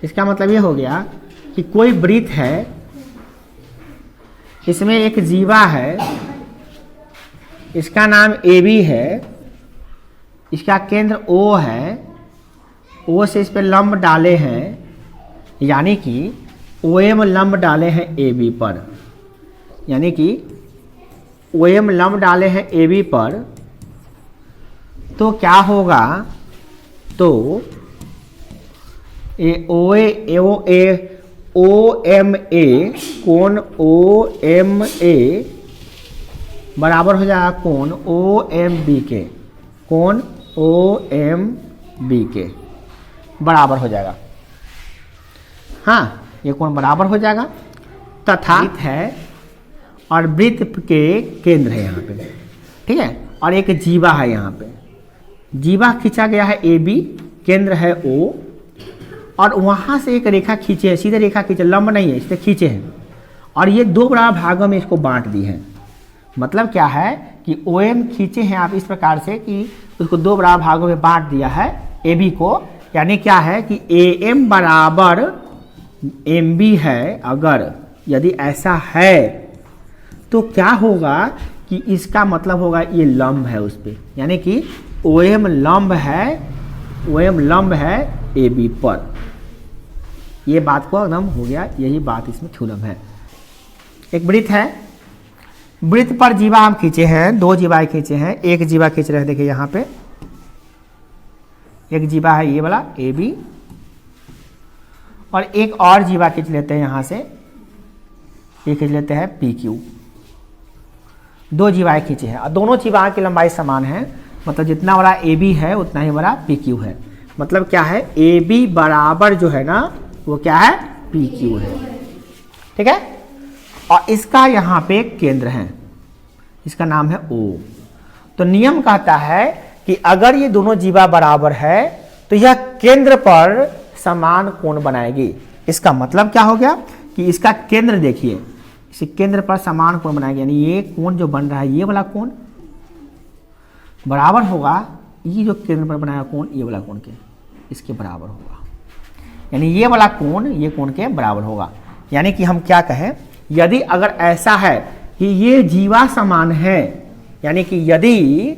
इसका मतलब ये हो गया कि कोई वृत्त है, इसमें एक जीवा है, इसका नाम ए बी है, इसका केंद्र ओ है, ओ से इस पर लंब डाले हैं, यानी कि ओ एम लंब डाले हैं ए बी पर, यानी कि ओ एम लंब डाले हैं ए बी पर, तो क्या होगा, तो ओ एम ए कोण ओ एम ए बराबर हो जाएगा कोण ओ एम बी के, कोण ओ एम बी के बराबर हो जाएगा। हाँ, ये कोण बराबर हो जाएगा। तथा वृत्त है और वृत्त के केंद्र है यहाँ पे, ठीक है, और एक जीवा है यहाँ पे, जीवा खींचा गया है ए बी, केंद्र है ओ, और वहाँ से एक रेखा खींचे है, सीधे रेखा खींचे, लंब नहीं है, इससे खींचे हैं, और ये दो बराबर भागों में इसको बांट दी है। मतलब क्या है कि ओ एम खींचे हैं आप इस प्रकार से कि उसको दो बराबर भागों में बांट दिया है ए बी को, यानी क्या है कि ए एम बराबर एम बी है। अगर यदि ऐसा है तो क्या होगा कि इसका मतलब होगा ये लंब है उस पर, यानी कि ओ एम लंब है, ओ एम लंब है ए बी पर। ये बात को एकदम हो गया, यही बात इसमें थ्योरम है। एक वृत्त है, वृत्त पर जीवा हम खींचे हैं, दो जीवा खींचे हैं, एक जीवा खींच रहे हैं, देखिए यहाँ पे एक जीवा है ये वाला ए बी, और एक और जीवा खींच लेते हैं यहाँ से, ये खींच लेते हैं पी क्यू। दो जीवाएं खींचे हैं और दोनों जीवा की लंबाई समान है, मतलब जितना बड़ा ए बी है उतना ही बड़ा पी क्यू है। मतलब क्या है, ए बी बराबर जो है ना वो क्या है, पी क्यू है, ठीक है। और इसका यहाँ पे केंद्र है, इसका नाम है ओ। तो नियम कहता है कि अगर ये दोनों जीवा बराबर है तो यह केंद्र पर समान कोण बनाएगी। इसका मतलब क्या हो गया कि इसका केंद्र देखिए, इस केंद्र पर समान कोण बनाएगी, यानी ये कोण जो बन रहा है ये वाला कोण बराबर होगा, ये जो केंद्र पर बनाया कोण ये वाला कोण के इसके बराबर होगा, यानी ये वाला कोण ये कोण के बराबर होगा। यानी कि हम क्या कहें, यदि अगर ऐसा है कि ये जीवा समान है, यानी कि यदि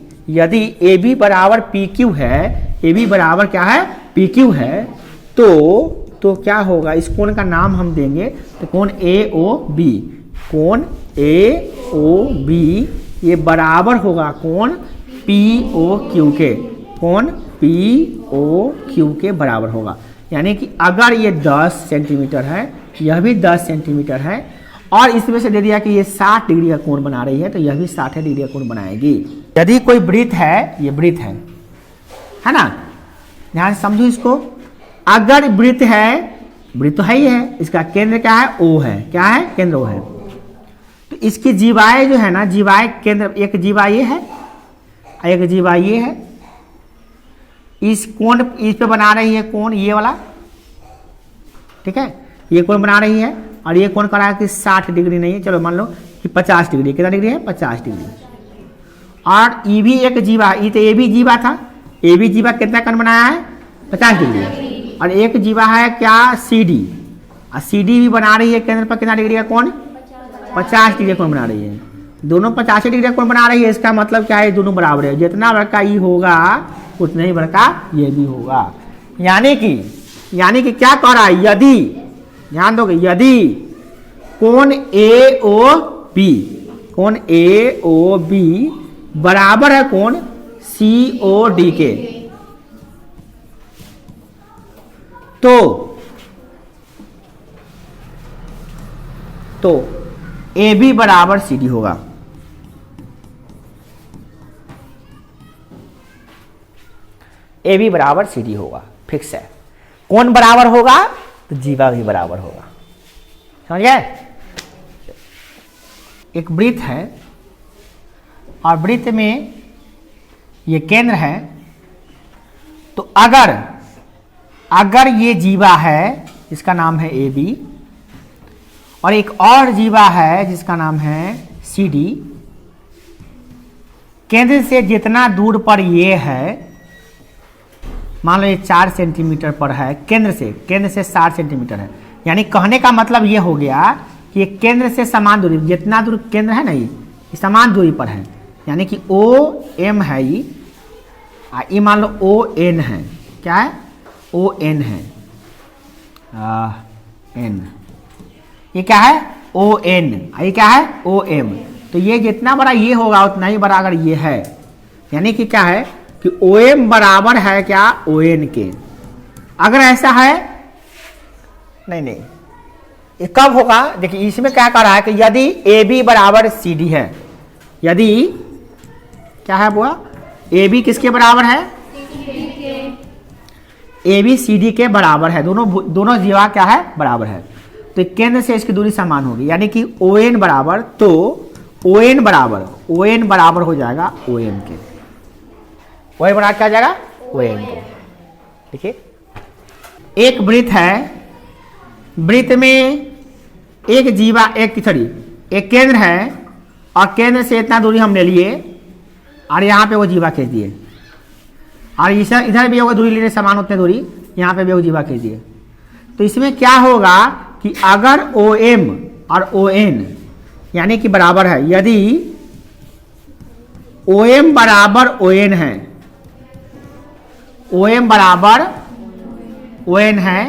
ए बी बराबर पी क्यू है, ए बी बराबर क्या है, पी क्यू है, तो क्या होगा, इस कोण का नाम हम देंगे तो कोण ए ओ बी, कोण ए ओ बी ये बराबर होगा कोण पी ओ क्यू के, कोण पी ओ क्यू के बराबर होगा। यानी कि अगर ये 10 सेंटीमीटर है, यह भी 10 सेंटीमीटर है, और इसमें से दे दिया कि ये 60 डिग्री का कोण बना रही है, तो यह भी 60 डिग्री का कोण बनाएगी। यदि कोई वृत्त है, ये वृत्त है ना, ध्यान से समझो इसको। अगर वृत्त है, वृत्त तो है ही है, इसका केंद्र क्या है, ओ है, क्या है, केंद्र ओ है, तो इसकी जीवाएं जो है ना, जीवाएं केंद्र, एक जीवा ये है, एक जीवा ये है, इस कोण इस पे बना रही है कोण ये वाला, ठीक है, ये कोण बना रही है, और ये कोण करा कि 60 डिग्री नहीं है, चलो मान लो कि 50 डिग्री, कितना डिग्री है, 50 डिग्री। और ये भी एक जीवा, ये तो ए बी जीवा था, ए बी जीवा कितना कोण बनाया है, 50 डिग्री। और एक जीवा है क्या, सी डी, और सी डी भी बना रही है केंद्र पर कितना डिग्री का कोण, 50 डिग्री कोण बना रही है, दोनों 50 डिग्री का कोण बना रही है। इसका मतलब क्या है, दोनों बराबर है, जितना बड़का ई होगा उतना ही बड़का ये भी होगा। यानी कि क्या कह रहा है, यदि ध्यान दोगे, यदि कोण ए ओ बी, कोण ए ओ बी बराबर है कोण सी ओ डी के, तो ए बी बराबर सी डी होगा। ए बी बराबर सी डी होगा, फिक्स है। कौन बराबर होगा, तो जीवा भी बराबर होगा, समझ गए। एक वृत्त है और वृत्त में ये केंद्र है, तो अगर ये जीवा है जिसका नाम है ए बी, और एक और जीवा है जिसका नाम है सी डी, केंद्र से जितना दूर पर ये है मान लो ये 4 सेंटीमीटर पर है, केंद्र से 60 सेंटीमीटर है। यानी कहने का मतलब ये हो गया कि केंद्र से समान दूरी, जितना दूर केंद्र है ना ये समान दूरी पर है। यानी कि ओ एम है ये मान लो ओ एन है, क्या है ओ एन है, एन ये क्या है ओ एन, ये क्या है ओ एम। तो ये जितना बड़ा ये होगा उतना ही बड़ा अगर ये है, यानी कि क्या है कि ओ एम बराबर है क्या ओ एन के। अगर ऐसा है नहीं ये कब होगा, देखिए इसमें क्या कर रहा है कि यदि ए बी बराबर सी डी है, यदि क्या है बुआ ए बी किसके बराबर है, ए बी सी डी के बराबर है, दोनों जीवा क्या है बराबर है, तो केंद्र से इसकी दूरी समान होगी। यानी कि ओ एन बराबर, तो ओ एन बराबर हो जाएगा ओ एम के, ओ एन बराबर क्या हो जाएगा ओ एम के। देखिए एक वृत्त है, वृत्त में एक जीवा एक केंद्र है और केंद्र से इतना दूरी हम ले लिए और यहाँ पे वो जीवा खींच दिए, और इधर भी होगा दूरी लेने समान उतने दूरी, यहाँ पे भी वो जीवा खींच दिए। तो इसमें क्या होगा कि अगर ओ एम और ओ एन यानी कि बराबर है, यदि ओ एम बराबर ओ एन है, ओ एम बराबर ओ एन है,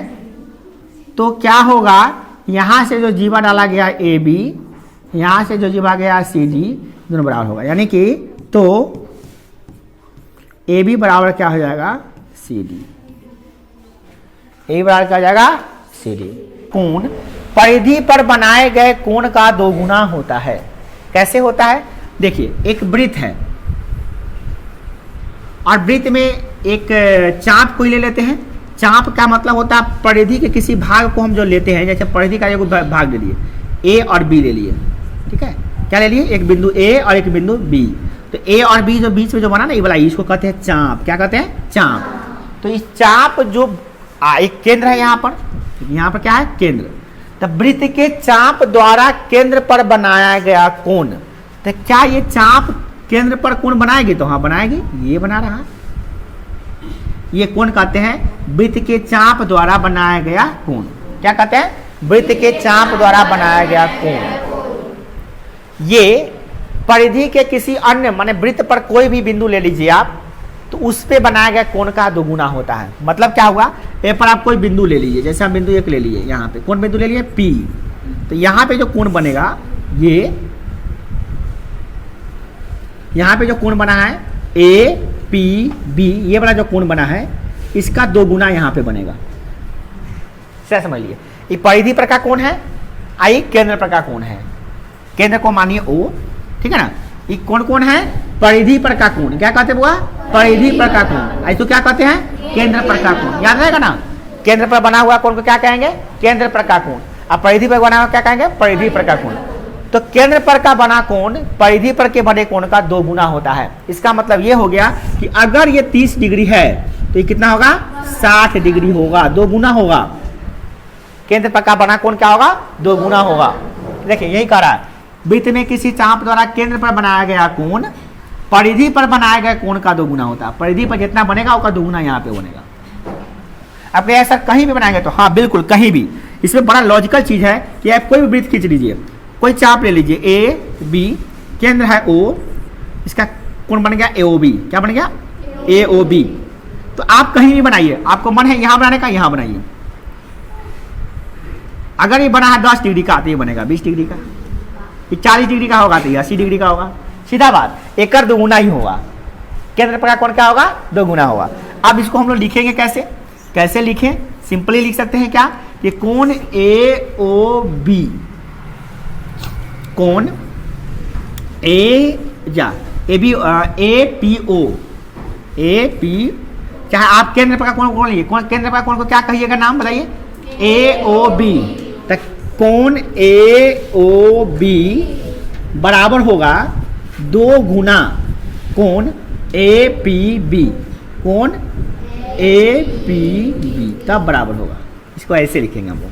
तो क्या होगा यहां से जो जीवा डाला गया ए बी, यहां से जो जीवा गया सी डी, दोनों बराबर होगा। यानी कि तो ए बी बराबर क्या हो जाएगा सी डी, ए बराबर क्या हो जाएगा सी डी। कोण परिधि पर बनाए गए कोण का दोगुना होता है। कैसे होता है, देखिए एक वृत्त है और वृत्त में एक चाप कोई ले लेते हैं। चाप का मतलब होता है परिधि के किसी भाग को हम जो लेते हैं, जैसे परिधि का एक भाग ले लिए ए और बी ले लिए, ठीक है, क्या ले लिए एक बिंदु ए और एक बिंदु बी। तो ए और बी जो बीच में जो बना ना ये वाला, इसको कहते हैं चाप। क्या कहते हैं चाप। तो इस चाप जो एक केंद्र है यहाँ पर क्या है केंद्र, तो वृत्त के चाप द्वारा केंद्र पर बनाया गया कोण। तो क्या ये चाप केंद्र पर कोण बनाएगी, तो हाँ बनाएगी, ये बना रहा है, ये कोण कहते हैं वृत्त के चाप द्वारा बनाया गया कोण। क्या कहते हैं वृत्त के चाप द्वारा बनाया गया कोण। ये परिधि के किसी अन्य माने वृत्त पर कोई भी बिंदु ले लीजिए आप, तो उस पे बनाया गया कोण का दोगुना होता है। मतलब क्या हुआ, ए पर आप कोई बिंदु ले लीजिए, जैसे हम बिंदु एक ले लिए, यहाँ पे कौन बिंदु ले लिए P, तो यहाँ पे जो कोण बनेगा, ये यहाँ पे जो कोण बना है ए पी बी, ये वाला जो कोण बना है इसका दोगुना यहाँ पे बनेगा। सही समझ लिए, ये परिधि पर का कोण है, आई केंद्र पर का कोण है। केंद्र को मानिए O, ठीक है ना, ये कोण कौन है परिधि पर का कोण। क्या कहते हैं बुआ परिधि पर का कोण, ऐसे क्या कहते हैं केंद्र पर का कोण। याद रहेगा ना, केंद्र पर बना हुआ कोण को क्या कहेंगे केंद्र पर का कोण, और परिधि पर बना हुआ क्या कहेंगे परिधि पर का कोण। तो केंद्र पर का बना कोण परिधि पर के बने कोण का दोगुना होता है। इसका मतलब ये हो गया कि अगर ये 30 डिग्री है तो ये कितना होगा 60 डिग्री होगा, दोगुना होगा। केंद्र पर का बना कोण क्या होगा दोगुना होगा। देखिए यही कह रहा है, वृत्त में किसी चाप द्वारा केंद्र पर बनाया गया कोण परिधि पर बनाए गए कोण का दोगुना होता है। परिधि पर जितना बनेगा उसका दोगुना यहाँ पे बनेगा। आप ऐसा कहीं भी बनाएंगे तो हाँ बिल्कुल कहीं भी। इसमें बड़ा लॉजिकल चीज है कि आप कोई भी वृत्त खींच लीजिए, कोई चाप ले लीजिए ए बी, केंद्र है ओ, इसका कोण बन गया AOB। क्या बन गया AOB। तो आप कहीं भी बनाइए, आपको मन है यहां बनाने का यहाँ बनाइए। अगर ये बना है 10 डिग्री का तो ये बनेगा 20 डिग्री का, 40 डिग्री का होगा तो ये 80 डिग्री का होगा। सीधा बात, एक दोगुना ही होगा। केंद्र पर का कोण क्या होगा दोगुना होगा। अब इसको हम लोग लिखेंगे कैसे, कैसे लिखें, सिंपली लिख सकते हैं क्या, ये कोण AOB, कोण APO, चाहे आप केंद्र पर का कोण लीजिए, केंद्र पर का कोण को क्या कहिएगा नाम बताइए AOB। तो कोण AOB बराबर होगा 2 गुना कोण APB, कोण APB तब बराबर होगा। इसको ऐसे लिखेंगे हम लोग,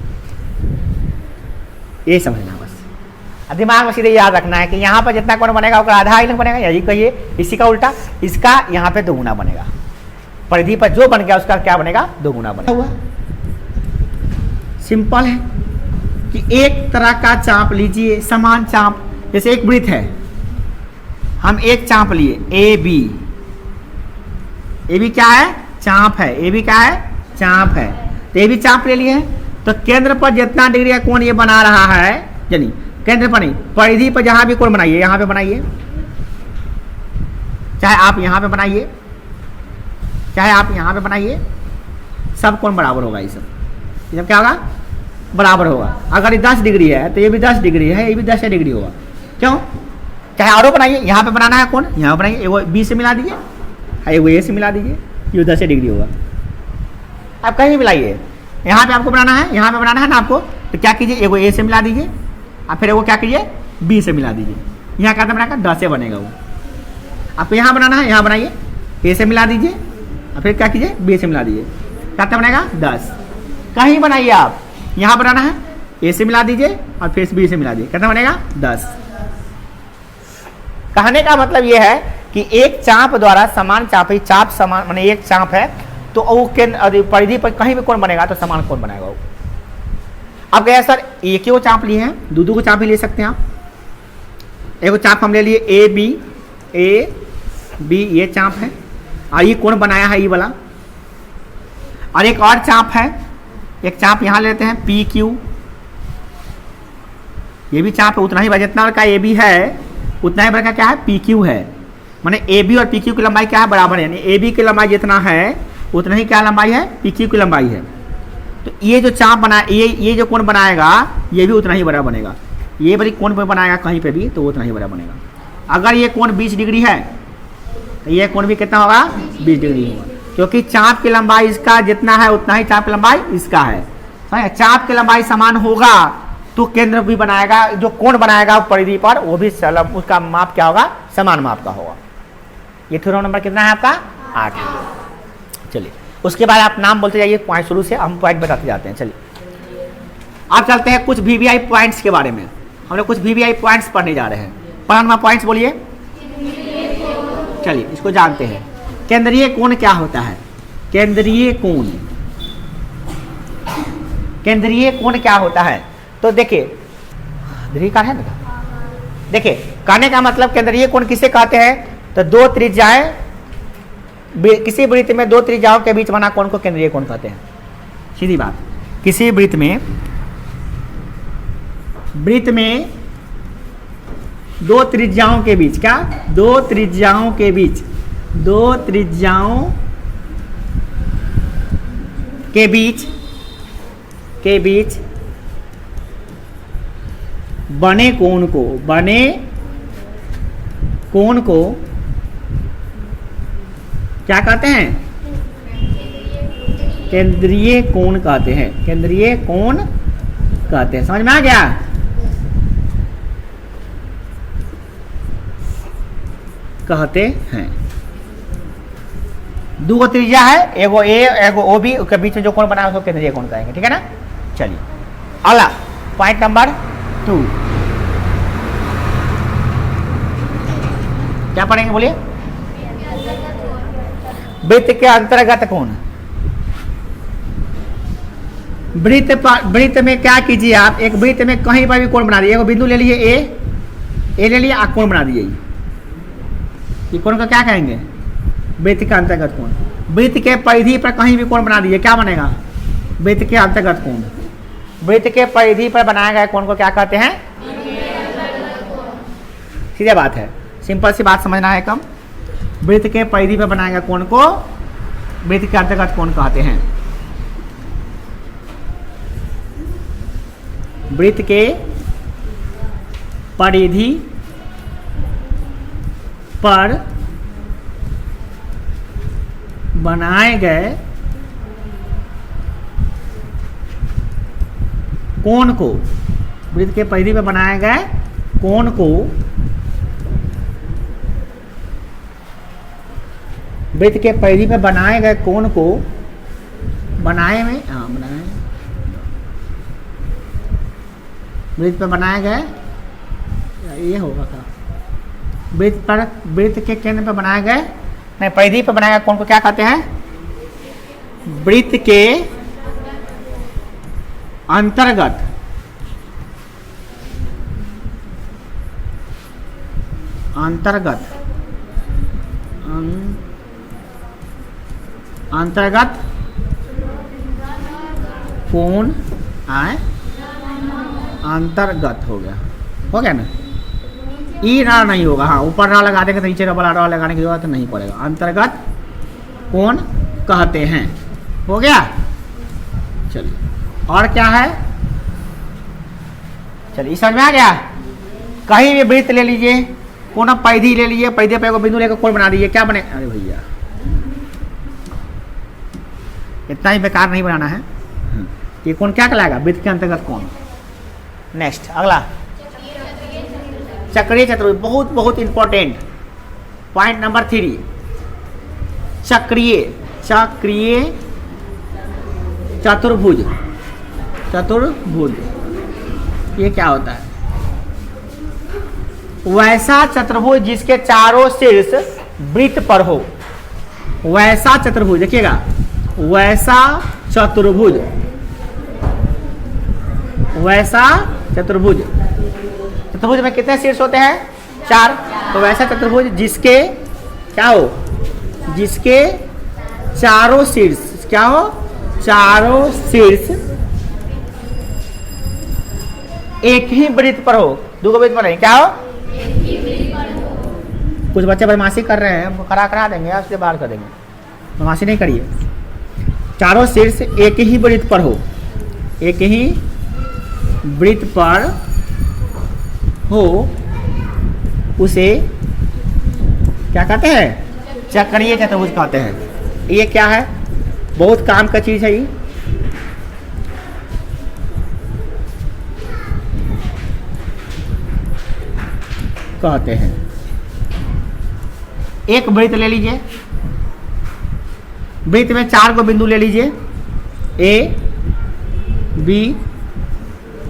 ये समझना बस। दिमाग में सीधे याद रखना है कि यहाँ पर जितना कोण बनेगा उसका आधा ही बनेगा, यही कहिए इसी का उल्टा, इसका यहाँ पे दोगुना बनेगा। परिधि पर जो बन गया उसका क्या बनेगा, 2 गुना बनेगा। सिंपल है कि एक तरह का चाप लीजिए, समान चाप, जैसे एक वृत्त है, हम एक चाप लिए ए बी, ए बी क्या है, चाप है, ए बी क्या है, चाप है, तो ए बी चाप ले लिए, तो केंद्र पर जितना डिग्री का कोण ये बना रहा है, यानी केंद्र पर नहीं, परिधि पर जहां भी कोण बनाइए, यहां पे बनाइए, चाहे आप यहां पे बनाइए, चाहे आप यहां पे बनाइए, सब कोण बराबर होगा। ये सब क्या होगा, बराबर होगा। अगर ये 10 डिग्री है तो ये भी 10 डिग्री है, ये भी 10 डिग्री होगा। क्यों, चाहे और बनाइए, यहाँ पे बनाना है कोण, यहाँ बनाइए, वो बी से मिला दीजिए, वो ए से मिला दीजिए, ये 10 डिग्री होगा। आप कहीं भी मिलाइए, यहाँ पे आपको बनाना है, यहाँ पे बनाना है ना आपको, तो क्या कीजिए, एगो ए से मिला दीजिए और फिर एगो क्या कीजिए, बी से मिला दीजिए, यहाँ क्या बनाएगा, 10 से बनेगा वो। आपको यहाँ बनाना है, यहाँ बनाइए, ए से मिला दीजिए और फिर क्या कीजिए, बी से मिला दीजिए, क्या बनेगा, 10। कहीं बनाइए आप, यहाँ बनाना है, ए से मिला दीजिए और फिर बी से मिला दीजिए, कितना बनेगा, 10। कहने का मतलब यह है कि एक चाप द्वारा समान चाप, चाप समान माने एक चाप है तो वो परिधि पर कहीं भी कोण बनेगा तो समान कोण बनेगा वो। अब गया सर एक ही वो चाप लिए हैं, दो को चाप भी ले सकते हैं आप। एक चाप हम ले लिए ए बी, ये चाप है और ये कोण बनाया है ये वाला, और एक और चाप है, एक चाप यहाँ लेते हैं पी क्यू, ये भी चाप है, उतना ही जितना बड़ा का ए बी है उतना ही बड़ा का क्या है, पी क्यू है। माने ए बी और पी क्यू की लंबाई क्या है, बराबर है, यानी ए बी की लंबाई जितना है उतना ही क्या लंबाई है, पी क्यू की लंबाई है। तो ये जो चाप बना, ये जो कोण बनाएगा ये भी उतना ही बड़ा बनेगा, ये बड़ी कोण पर बनाएगा कहीं पे भी तो उतना ही बड़ा बनेगा। अगर ये कोण 20 डिग्री है तो ये कोण भी कितना होगा, 20 डिग्री होगा, क्योंकि चाप की लंबाई इसका जितना है उतना ही चाप की लंबाई इसका है। चाप की लंबाई समान होगा तो केंद्र भी बनाएगा, जो कोण बनाएगा परिधि पर वो भी उसका माप क्या होगा, समान माप का होगा। ये थ्योरम नंबर कितना है आपका, 8 है। चलिए उसके बाद आप नाम बोलते जाइए पॉइंट, शुरू से हम पॉइंट बताते जाते हैं। चलिए आप चलते हैं कुछ वीवीआई पॉइंट्स के बारे में, हम लोग कुछ वीवीआई पॉइंट्स पढ़ने जा रहे हैं। पढ़ना पॉइंट्स बोलिए, चलिए इसको जानते हैं। केंद्रीय कोण क्या होता है, केंद्रीय कोण, केंद्रीय कोण क्या होता है, तो देखिए दीर्घिकार है ना, देखिए कहने का मतलब केंद्रीय कोण किसे कहते हैं, तो दो त्रिज्याएं, किसी वृत्त में दो त्रिज्याओं के बीच बना कोण को केंद्रीय कोण कहते हैं। सीधी बात, किसी वृत्त में दो त्रिज्याओं के बीच, क्या, दो त्रिज्याओं के बीच, दो त्रिज्याओं के बीच बने कोण को क्या कहते हैं, केंद्रीय कोण कहते हैं, केंद्रीय कोण कहते हैं। समझ में आ गया, कहते हैं। दो त्रिज्या है, एगो ए एगो ओ बी, उसके बीच में जो कोण बना है उसको केंद्रीय कोण कहेंगे, ठीक है ना। चलिए अगला पॉइंट नंबर 2 क्या पढ़ेंगे बोलिए, वृत्त के अंतर्गत कोण। वृत्त में क्या कीजिए आप, एक वृत्त में कहीं पर भी कोण बना दीजिए, एगो बिंदु ले लीजिए ए ले लिए, आप कोण बना दीजिए, ये कोण का क्या कहेंगे, वृत्त के अंतर्गत कोण। वृत्त के परिधि पर कहीं भी कोण बना दीजिए, क्या बनेगा, वृत्त के अंतर्गत कोण। वृत्त के परिधि पर बनाए गए कोण को क्या कहते हैं, सीधी बात है, सिंपल सी बात समझना है कम। वृत्त के परिधि पर बनाए गए कोण को वृत्त के अंतर्गत कोण कहते हैं। वृत्त के परिधि पर बनाए गए कोण को, वृत्त के परिधि पर बनाए गए कोण को, वृत्त के परिधि पर बनाए गए कोण को, बनाए वृत्त पर बनाए गए, ये होगा क्या, वृत्त के केंद्र पर बनाए गए, नहीं परिधि पर बनाए गए कोण को क्या कहते हैं, वृत्त के अंतर्गत कोण आए अंतर्गत हो गया ना। ई रा नहीं होगा, हाँ ऊपर रा लगा देंगे तो नीचे डबल रा लगाने की जरूरत नहीं पड़ेगा। अंतर्गत कोण कहते हैं, हो गया। चलिए और क्या है, चलिए समझ में आ गया। कहीं भी वृत्त ले लीजिए, कोण परिधि ले लीजिए, परिधि पे को बिंदु लेकर कोण बना दीजिए, क्या बने, अरे भैया इतना ही बेकार नहीं बनाना है। ये कोण क्या कहलाएगा, वृत्त के अंतर्गत कोण। नेक्स्ट अगला चक्रीय चतुर्भुज, बहुत बहुत इंपॉर्टेंट पॉइंट नंबर 3। चक्रीय चतुर्भुज, ये क्या होता है, वैसा चतुर्भुज जिसके चारों शीर्ष वृत्त पर हो। वैसा चतुर्भुज, देखिएगा वैसा चतुर्भुज, चतुर्भुज में कितने शीर्ष होते हैं, 4। तो वैसा चतुर्भुज जिसके क्या हो, जिसके चारों शीर्ष क्या हो, चारों शीर्ष एक ही वृत्त पर हो, दो वृत्त पर नहीं, क्या हो, कुछ बच्चे बदमाशी कर रहे हैं, करा देंगे, उसके बाहर कर देंगे, बदमाशी नहीं करिए। चारों शीर्ष एक ही वृत्त पर हो, एक ही वृत्त पर हो, उसे क्या कहते हैं, चक्रीय चतुर्भुज कहते हैं। ये क्या है, बहुत काम का चीज है ये। कहते हैं एक वृत्त ले लीजिए, वृत्त में 4 को बिंदु ले लीजिए, ए बी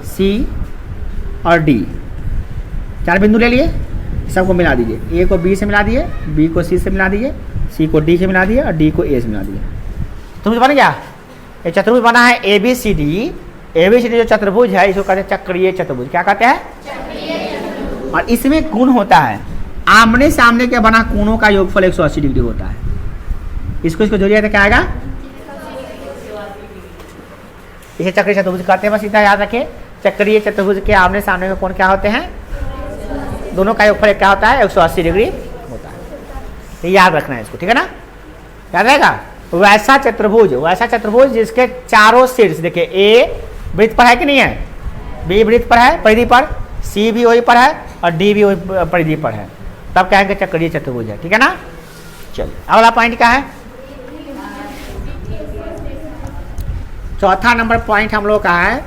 सी और डी, 4 बिंदु ले लिए, सबको मिला दीजिए। ए को बी से मिला दिए, बी को सी से मिला दिए, सी को डी से मिला दिए और डी को ए से मिला दिए। तो बन गया, ये चतुर्भुज बना है ए बी सी डी। जो चतुर्भुज है इसको कहते हैं चक्रीय चतुर्भुज। क्या कहते हैं, और इसमें गुण होता है, आमने सामने के बना कोणों का योगफल 180 डिग्री होता है। इसको जोड़िए तो क्या आएगा, इसे चक्रीय चतुर्भुज कहते हैं। बस इतना याद रखें, चक्रीय चतुर्भुज के आमने सामने के कोण क्या होते हैं, दोनों का योगफल क्या होता है, 180 डिग्री होता है। तो याद रखना है इसको, ठीक है ना, याद रहेगा। वैसा चतुर्भुज जिसके चारों शीर्ष, देखिए ए वृत्त पर है कि नहीं है, बी वृत्त पर है परिधि पर, सी भी वही पर है और डी भी वही परिधि पर है, तब कहेंगे चक्रीय चतुर्भुज है, ठीक है ना। चलिए अगला पॉइंट क्या है, चौथा नंबर पॉइंट हम लोग का है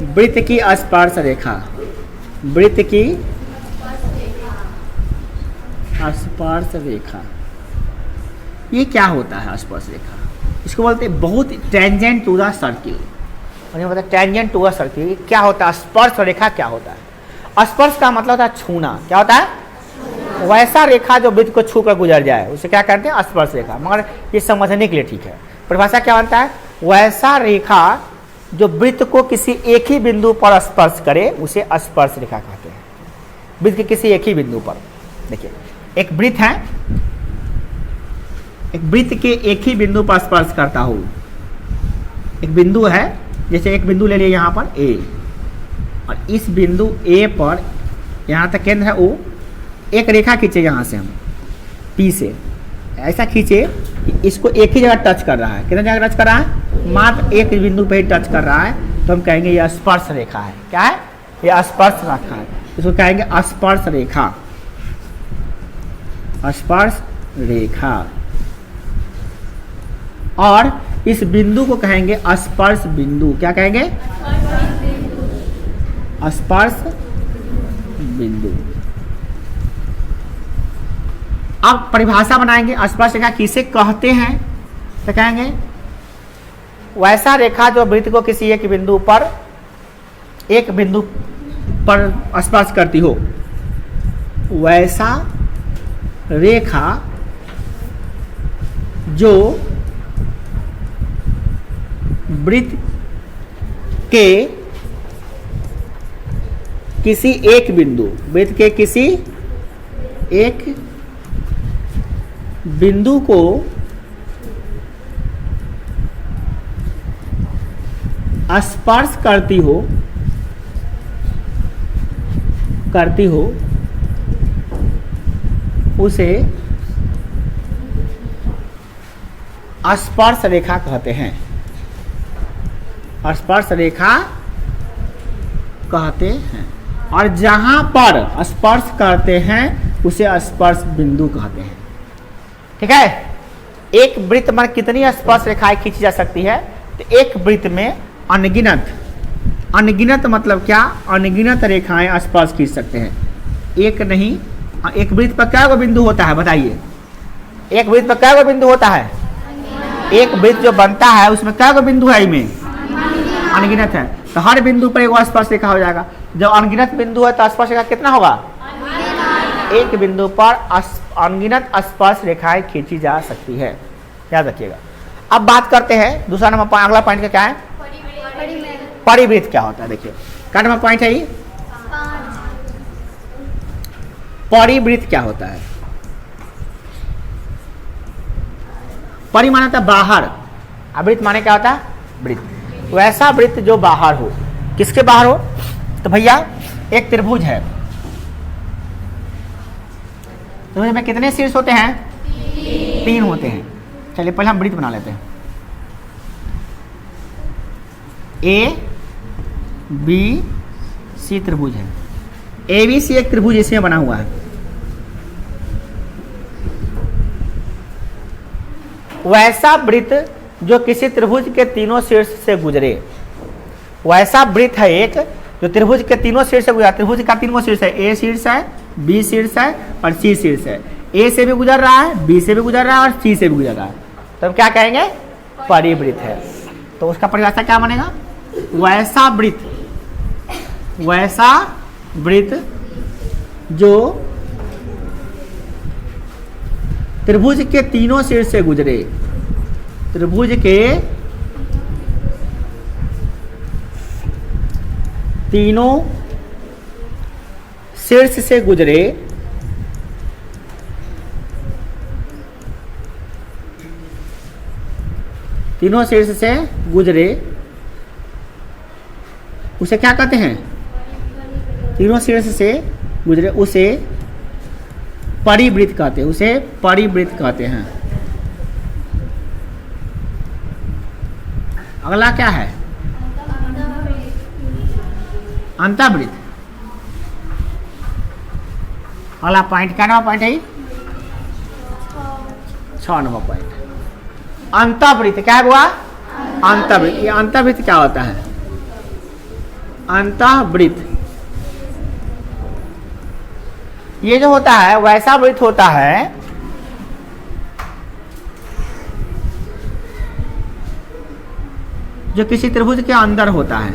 वृत्त की स्पर्श रेखा। वृत्त की स्पर्श रेखा, ये क्या होता है स्पर्श रेखा, इसको बोलते हैं बहुत टेंजेंट टू द सर्किल। और ये बताया टेंजेंट टू द सर्किल क्या होता है, स्पर्श रेखा क्या होता है। स्पर्श का मतलब होता है छूना, क्या होता है, वैसा रेखा जो वृत्त को छू कर गुजर जाए उसे क्या कहते हैं, स्पर्श रेखा। मगर ये समझने के लिए ठीक है, परिभाषा क्या बनता है, वैसा रेखा जो वृत्त को किसी एक ही बिंदु पर स्पर्श करे उसे स्पर्श रेखा कहते हैं। वृत्त के किसी एक ही बिंदु पर, देखिए एक वृत्त है, एक वृत्त के एक ही बिंदु पर स्पर्श करता हो। एक बिंदु है, जैसे एक बिंदु ले लिए यहाँ पर ए, और इस बिंदु ए पर यहाँ तक केंद्र है ओ, एक रेखा खींचे यहाँ से हम पी से, ऐसा खींचे कि इसको एक ही जगह टच कर रहा है। कितने जगह टच कर रहा है, मात्र एक बिंदु पे ही टच कर रहा है, तो हम कहेंगे यह स्पर्श रेखा है। क्या है, यह स्पर्श रेखा है, इसको कहेंगे स्पर्श रेखा। स्पर्श रेखा, और इस बिंदु को कहेंगे स्पर्श बिंदु। क्या कहेंगे, स्पर्श बिंदु। अब परिभाषा बनाएंगे, स्पर्श रेखा किसे कहते हैं, तो कहेंगे वैसा रेखा जो वृत्त को किसी एक बिंदु पर स्पर्श करती हो। वैसा रेखा जो वृत्त के किसी एक बिंदु, वृत्त के किसी एक बिंदु को स्पर्श करती हो उसे स्पर्श रेखा कहते हैं। स्पर्श रेखा कहते हैं। और जहां पर स्पर्श करते हैं उसे स्पर्श बिंदु कहते हैं। ठीक है। एक वृत्त में कितनी स्पर्श रेखाएं खींची जा सकती है? तो एक वृत्त में अनगिनत मतलब क्या? अनगिनत रेखाएं स्पर्श खींच सकते हैं। एक नहीं, एक वृत्त पर क्या बिंदु होता है बताइए? एक वृत्त पर क्या बिंदु होता है? एक वृत्त जो बनता है उसमें क्या बिंदु है? इनमें अनगिनत है। तो हर बिंदु पर एक स्पर्श रेखा हो जाएगा। जब अनगिनत बिंदु है तो स्पर्श रेखा कितना होगा? एक बिंदु पर अनगिनत स्पर्श रेखाएं खींची जा सकती है, याद रखिएगा। अब बात करते हैं दूसरा नंबर, अगला पॉइंट का क्या है? परिवृत्त क्या होता है? देखिए क्या नंबर पॉइंट है ये? परिवृत्त क्या होता है? परि माना था बाहर, वृत्त माने क्या होता है? वृत्त। वैसा वृत्त जो बाहर हो। किसके बाहर हो? तो भैया एक त्रिभुज है, त्रिभुज में कितने शीर्ष होते हैं? 3 होते हैं। चलिए पहले हम वृत्त बना लेते हैं। ए बी सी त्रिभुज है। ए बी सी एक त्रिभुज इसमें बना हुआ है। वैसा वृत्त जो किसी त्रिभुज के तीनों शीर्ष से गुजरे। वैसा वृत्त है एक जो त्रिभुज के तीनों शीर्ष से गुजरा। त्रिभुज का तीनों शीर्ष है, ए शीर्ष है, बी शीर्ष है और सी शीर्ष है। ए से भी गुजर रहा है, बी से भी गुजर रहा है और सी से भी गुजर रहा है। तो हम क्या कहेंगे? परिवृत्त है। तो उसका परिभाषा क्या बनेगा? वैसा वृत्त जो त्रिभुज के तीनों शीर्ष से गुजरे। त्रिभुज के तीनों शीर्ष से गुजरे, तीनों शीर्ष से गुजरे उसे क्या कहते हैं? तीनों शीर्ष से गुजरे उसे परिवृत्त कहते हैं। उसे परिवृत्त कहते हैं। अगला क्या है? अंतःवृत्त। अगला पॉइंट क्या नंबर पॉइंट है? 6 नंबर पॉइंट। अंतःवृत्त क्या हुआ? अंतःवृत्त। ये अंतःवृत्त क्या होता है? अंतःवृत्त ये जो होता है वैसा वृत्त होता है जो किसी त्रिभुज के अंदर होता है।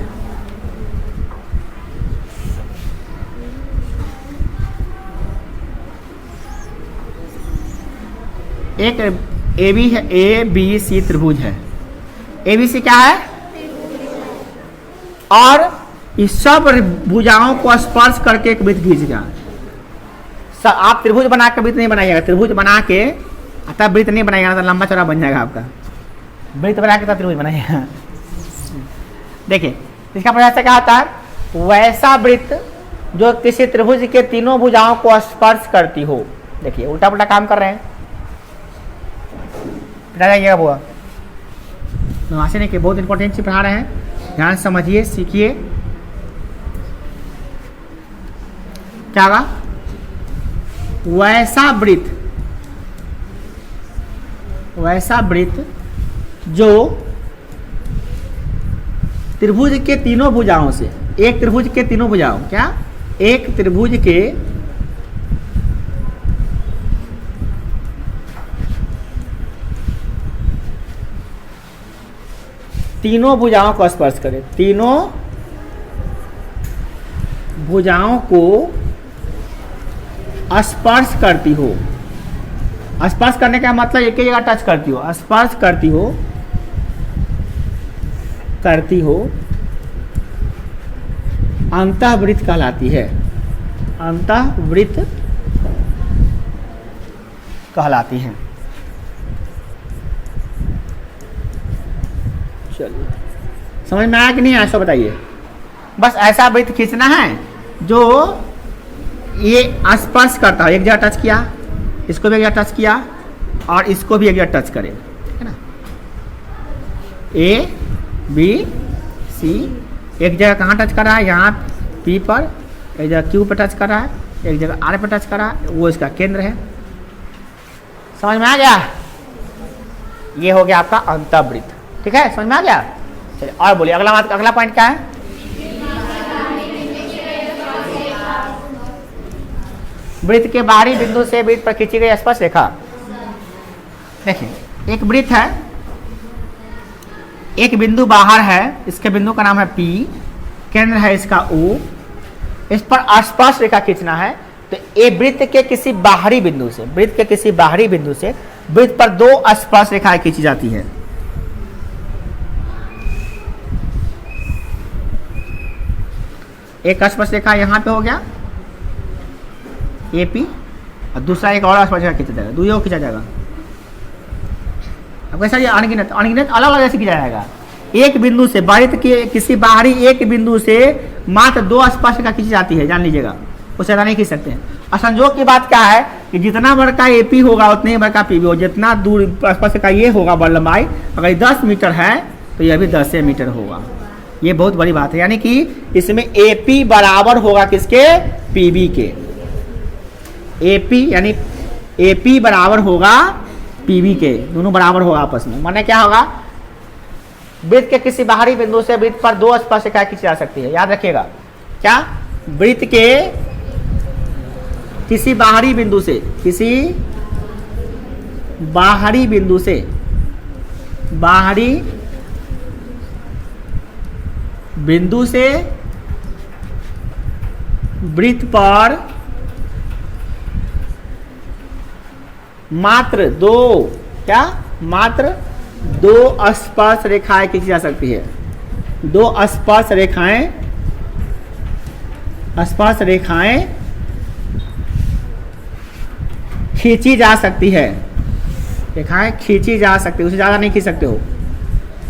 एक ए बी है, ए बी सी त्रिभुज है। ए बी सी क्या है? और इस सब भुजाओं को स्पर्श करके एक वृत्त खींचेगा। आप त्रिभुज बना के वृत्त नहीं बनाइएगा। त्रिभुज बना के तब वृत्त नहीं बनाइएगा तो लंबा चौड़ा बन जाएगा आपका। वृत्त बना के तब त्रिभुज बनाइएगा। देखिए इसका परिभाषा क्या होता है? वैसा वृत्त जो किसी त्रिभुज के तीनों भुजाओं को स्पर्श करती हो। देखिए उल्टा पुल्टा काम कर रहे हैं, जाइएगा बुआ। नवासी ने कि बहुत इंपॉर्टेंट चीज पढ़ा रहे हैं, ध्यान समझिए, सीखिए। क्या होगा? वैसा वृत्त जो त्रिभुज के तीनों भुजाओं से, एक त्रिभुज के तीनों भुजाओं, क्या? एक त्रिभुज के तीनों भुजाओं को स्पर्श करे। तीनों भुजाओं को स्पर्श करती हो। स्पर्श करने का मतलब एक ही जगह टच करती हो। स्पर्श करती हो करती हो अंतःवृत्त कहलाती है, अंतःवृत्त कहलाती है। चलिए समझ में आया कि नहीं आया, सो बताइए। बस ऐसा वृत्त खींचना है जो ये स्पर्श करता हो, एक जगह टच किया, इसको भी एक जगह टच किया और इसको भी एक जगह टच करे, है ना। ए बी सी एक जगह कहाँ टच कर रहा है, यहाँ पी पर, एक जगह क्यू पर टच कर रहा है, एक जगह आर पर टच कर रहा है, वो इसका केंद्र है। समझ में आ गया? ये हो गया आपका अंतःवृत्त। ठीक है, समझ में आ गया। चलिए और बोलिए अगला पॉइंट क्या है? वृत्त के बाहरी बिंदु से वृत्त पर खींची गई स्पर्श रेखा। देखिए एक वृत्त है, एक बिंदु बाहर है, इसके बिंदु का नाम है P, केंद्र है इसका O, इस पर स्पर्श रेखा खींचना है। तो ये वृत्त के किसी बाहरी बिंदु से, वृत्त के किसी बाहरी बिंदु से वृत्त पर दो स्पर्श रेखाएं खींची जाती है। एक स्पर्श रेखा यहां पे हो गया AP, और दूसरा एक और स्पर्श रेखा खींचा जाएगा, दो खींचा जाएगा। अब कैसा, ये अनगिनत अलग अलग ऐसे खींचा जाएगा। एक बिंदु से, वृत्त के किसी बाहरी एक बिंदु से मात्र दो स्पर्श रेखा खींची जाती है, जान लीजिएगा, उससे ज़्यादा नहीं खींच सकते हैं। और संजोग की बात क्या है कि जितना बड़का AP होगा उतने ही बड़का PB हो, जितना दूर स्पर्श रेखा ये होगा लंबाई, अगर 10 मीटर है तो यह भी 10 मीटर होगा। ये बहुत बड़ी बात है, यानी कि इसमें AP बराबर होगा किसके? PB के। AP यानी AP बराबर होगा PB के, दोनों बराबर होगा आपस में। माने क्या होगा? वृत्त के किसी बाहरी बिंदु से वृत्त पर दो स्पर्श रेखाएं खींची जा सकती है। याद रखिएगा क्या? वृत्त के किसी बाहरी बिंदु से, किसी बाहरी बिंदु से, बाहरी बिंदु से वृत्त पर मात्र दो, क्या? मात्र दो स्पर्श रेखाएं खींची जा सकती है। दो स्पर्श रेखाएं खींची जा सकती है, रेखाएं खींची जा सकती है, उससे ज्यादा नहीं खींच सकते हो।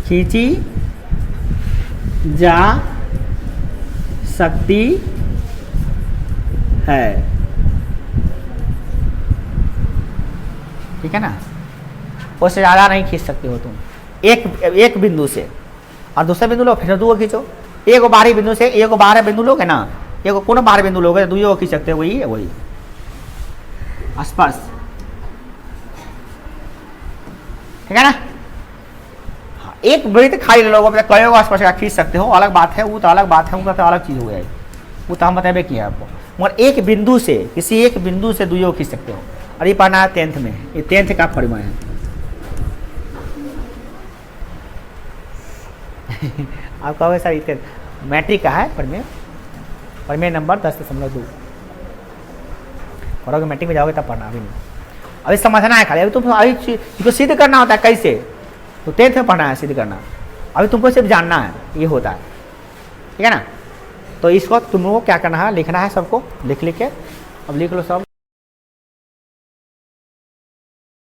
खींची जा सकती है, ठीक है ना, उससे ज़्यादा नहीं खींच सकते हो तुम। एक बिंदु से और दूसरा बिंदु लो, फिर दो खींचो। एक बाहरी बिंदु से एक बाहर बिंदु लोगे ना, एक कोनो बाहर बिंदु लोगे, दो खींच सकते हो, वही है, वही स्पर्श, ठीक है ना। हाँ, एक वृत्त खाली लोगों पर कई स्पर्श खींच सकते हो, अलग बात है, वो तो अलग बात है, वो तो अलग चीज़ हो गई, वो तो हम बताबे किया आपको। मगर एक बिंदु से, किसी एक बिंदु से दो खींच सकते हो। और ये पढ़ना है 10th में, ये 10th का परिमाण है। आप कहोगे सर इतने मैट्रिक का है परिमेय नंबर 10.2 और अगर मैट्रिक में जाओगे तब पढ़ना, अभी नहीं, अभी समझना है खाली। अभी तुम अभी इसको सिद्ध करना होता है कैसे, तो 10th में पढ़ना है सिद्ध करना, अभी तुमको सिर्फ जानना है ये होता है, ठीक है ना। तो इसको तुम लोगों को क्या करना है, लिखना है सबको, लिख के अब लिख लो सब।